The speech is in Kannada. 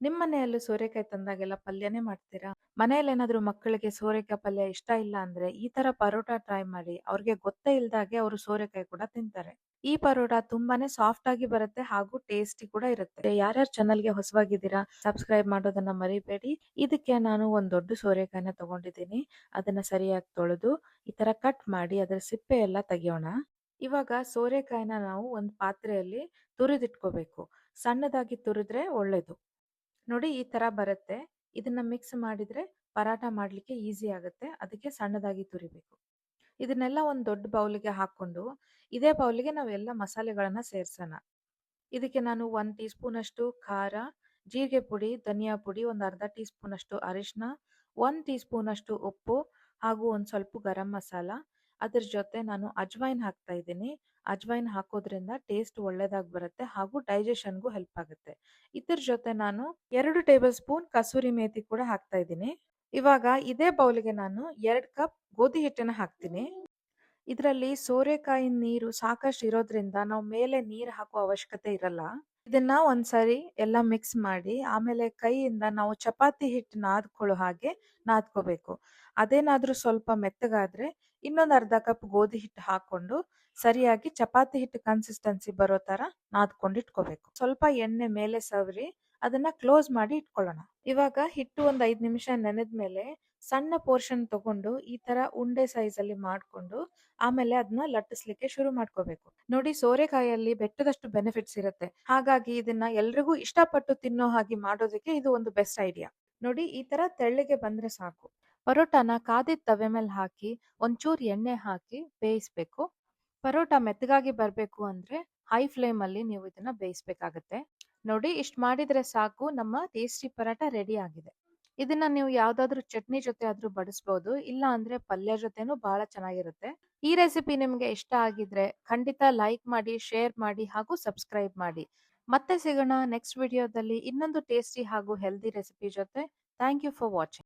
ನಿಮ್ ಮನೆಯಲ್ಲೂ ಸೋರೆಕಾಯಿ ತಂದಾಗೆಲ್ಲ ಪಲ್ಯನೇ ಮಾಡ್ತೀರಾ? ಮನೆಯಲ್ಲೇನಾದ್ರೂ ಮಕ್ಕಳಿಗೆ ಸೋರೆಕಾಯಿ ಪಲ್ಯ ಇಷ್ಟ ಇಲ್ಲ ಅಂದ್ರೆ ಈ ತರ ಪರೋಟ ಟ್ರೈ ಮಾಡಿ. ಅವ್ರಿಗೆ ಗೊತ್ತೇ ಇಲ್ದಾಗೆ ಅವರು ಸೋರೆಕಾಯಿ ಕೂಡ ತಿಂತಾರೆ. ಈ ಪರೋಟ ತುಂಬಾನೇ ಸಾಫ್ಟ್ ಆಗಿ ಬರುತ್ತೆ ಹಾಗೂ ಟೇಸ್ಟಿ ಕೂಡ ಇರುತ್ತೆ. ಯಾರ್ಯಾರು ಚಾನಲ್ಗೆ ಹೊಸವಾಗಿದ್ದೀರಾ ಸಬ್ಸ್ಕ್ರೈಬ್ ಮಾಡೋದನ್ನ ಮರಿಬೇಡಿ. ಇದಕ್ಕೆ ನಾನು ಒಂದ್ ದೊಡ್ಡ ಸೋರೆಕಾಯಿನ ತಗೊಂಡಿದ್ದೀನಿ. ಅದನ್ನ ಸರಿಯಾಗಿ ತೊಳೆದು ಈ ತರ ಕಟ್ ಮಾಡಿ ಅದರ ಸಿಪ್ಪೆ ಎಲ್ಲ ತೆಗಿಯೋಣ. ಇವಾಗ ಸೋರೆಕಾಯಿನ ನಾವು ಒಂದು ಪಾತ್ರೆಯಲ್ಲಿ ತುರಿದಿಟ್ಕೋಬೇಕು. ಸಣ್ಣದಾಗಿ ತುರಿದ್ರೆ ಒಳ್ಳೇದು. ನೋಡಿ ಈ ತರ ಬರುತ್ತೆ. ಇದನ್ನ ಮಿಕ್ಸ್ ಮಾಡಿದ್ರೆ ಪರಾಟ ಮಾಡ್ಲಿಕ್ಕೆ ಈಸಿ ಆಗುತ್ತೆ. ಅದಕ್ಕೆ ಸಣ್ಣದಾಗಿ ತುರಿಬೇಕು. ಇದನ್ನೆಲ್ಲ ಒಂದು ದೊಡ್ಡ ಬೌಲ್ಗೆ ಹಾಕೊಂಡು ಇದೇ ಬೌಲ್ಗೆ ನಾವೆಲ್ಲ ಮಸಾಲೆಗಳನ್ನ ಸೇರ್ಸೋಣ. ಇದಕ್ಕೆ ನಾನು 1 ಟೀ ಸ್ಪೂನ್ ಅಷ್ಟು ಖಾರ, ಜೀರಿಗೆ ಪುಡಿ, ಧನಿಯಾ ಪುಡಿ, ಒಂದು ಅರ್ಧ ಟೀ ಸ್ಪೂನ್ ಅಷ್ಟು ಅರಿಶಿನ, 1 ಟೀ ಸ್ಪೂನ್ ಅಷ್ಟು ಉಪ್ಪು ಹಾಗೂ ಒಂದು ಸ್ವಲ್ಪ ಗರಂ ಮಸಾಲ. ಅದ್ರ ಜೊತೆ ನಾನು ಅಜ್ವೈನ್ ಹಾಕ್ತಾ ಇದ್ದೀನಿ. ಅಜ್ವೈನ್ ಹಾಕೋದ್ರಿಂದ ಟೇಸ್ಟ್ ಒಳ್ಳೇದಾಗಿ ಬರುತ್ತೆ ಹಾಗೂ ಡೈಜೆಷನ್ಗೂ ಹೆಲ್ಪ್ ಆಗುತ್ತೆ. ಇದ್ರ ಜೊತೆ ನಾನು 2 ಟೇಬಲ್ ಸ್ಪೂನ್ ಕಸೂರಿ ಮೇಥಿ ಕೂಡ ಹಾಕ್ತಾ ಇದ್ದೀನಿ. ಇವಾಗ ಇದೇ ಬೌಲ್ಗೆ ನಾನು 2 ಕಪ್ ಗೋಧಿ ಹಿಟ್ಟನ್ನ ಹಾಕ್ತೀನಿ. ಇದರಲ್ಲಿ ಸೋರೆಕಾಯಿ ನೀರು ಸಾಕಷ್ಟು ಇರೋದ್ರಿಂದ ನಾವು ಮೇಲೆ ನೀರು ಹಾಕುವ ಅವಶ್ಯಕತೆ ಇರಲ್ಲ. ಇದನ್ನ ಒಂದ್ಸರಿ ಎಲ್ಲ ಮಿಕ್ಸ್ ಮಾಡಿ ಆಮೇಲೆ ಕೈಯಿಂದ ನಾವು ಚಪಾತಿ ಹಿಟ್ಟು ನಾದ್ಕೊಳ್ಳೋ ಹಾಗೆ ನಾದ್ಕೋಬೇಕು. ಅದೇನಾದ್ರೂ ಸ್ವಲ್ಪ ಮೆತ್ತಗಾದ್ರೆ ಇನ್ನೊಂದು ಅರ್ಧ ಕಪ್ ಗೋಧಿ ಹಿಟ್ಟು ಹಾಕೊಂಡು ಸರಿಯಾಗಿ ಚಪಾತಿ ಹಿಟ್ಟು ಕನ್ಸಿಸ್ಟೆನ್ಸಿ ಬರೋ ತರ ನಾದ್ಕೊಂಡಿಟ್ಕೋಬೇಕು. ಸ್ವಲ್ಪ ಎಣ್ಣೆ ಮೇಲೆ ಸವರಿ ಅದನ್ನ ಕ್ಲೋಸ್ ಮಾಡಿ ಇಟ್ಕೊಳ್ಳೋಣ. ಇವಾಗ ಹಿಟ್ಟು ಒಂದ್ 5 ನಿಮಿಷ ನೆನೆದ್ಮೇಲೆ ಸಣ್ಣ ಪೋರ್ಷನ್ ತಗೊಂಡು ಈ ತರ ಉಂಡೆ ಸೈಜ್ ಅಲ್ಲಿ ಮಾಡ್ಕೊಂಡು ಆಮೇಲೆ ಅದನ್ನ ಲಟ್ಟಿಸ್ಲಿಕ್ಕೆ ಶುರು ಮಾಡ್ಕೋಬೇಕು. ನೋಡಿ ಸೋರೆಕಾಯಲ್ಲಿ ಬೆಟ್ಟದಷ್ಟು ಬೆನಿಫಿಟ್ಸ್ ಇರುತ್ತೆ. ಹಾಗಾಗಿ ಇದನ್ನ ಎಲ್ರಿಗೂ ಇಷ್ಟಪಟ್ಟು ತಿನ್ನೋ ಹಾಗೆ ಮಾಡೋದಕ್ಕೆ ಇದು ಒಂದು ಬೆಸ್ಟ್ ಐಡಿಯಾ. ನೋಡಿ ಈ ತರ ತೆಳ್ಳಗೆ ಬಂದ್ರೆ ಸಾಕು. ಪರೋಟಾನ ಕಾದಿದ ತವೆ ಮೇಲೆ ಹಾಕಿ ಒಂಚೂರು ಎಣ್ಣೆ ಹಾಕಿ ಬೇಯಿಸ್ಬೇಕು. ಪರೋಟ ಮೆತ್ತಗಾಗಿ ಬರ್ಬೇಕು ಅಂದ್ರೆ ಹೈ ಫ್ಲೇಮ್ ಅಲ್ಲಿ ನೀವು ಇದನ್ನ ಬೇಯಿಸ್ಬೇಕಾಗತ್ತೆ. ನೋಡಿ ಇಷ್ಟ್ ಮಾಡಿದ್ರೆ ಸಾಕು, ನಮ್ಮ ಟೇಸ್ಟಿ ಪರಾಟ ರೆಡಿ ಆಗಿದೆ. ಇದನ್ನ ನೀವು ಯಾವ್ದಾದ್ರು ಚಟ್ನಿ ಜೊತೆ ಆದ್ರೂ ಬಡಿಸ್ಬೋದು, ಇಲ್ಲ ಅಂದ್ರೆ ಪಲ್ಯ ಜೊತೆನೂ ಬಹಳ ಚೆನ್ನಾಗಿರುತ್ತೆ. ಈ ರೆಸಿಪಿ ನಿಮ್ಗೆ ಇಷ್ಟ ಆಗಿದ್ರೆ ಖಂಡಿತ ಲೈಕ್ ಮಾಡಿ, ಶೇರ್ ಮಾಡಿ ಹಾಗೂ ಸಬ್ಸ್ಕ್ರೈಬ್ ಮಾಡಿ. ಮತ್ತೆ ಸಿಗೋಣ ನೆಕ್ಸ್ಟ್ ವಿಡಿಯೋದಲ್ಲಿ ಇನ್ನೊಂದು ಟೇಸ್ಟಿ ಹಾಗೂ ಹೆಲ್ದಿ ರೆಸಿಪಿ ಜೊತೆ. Thank you for watching.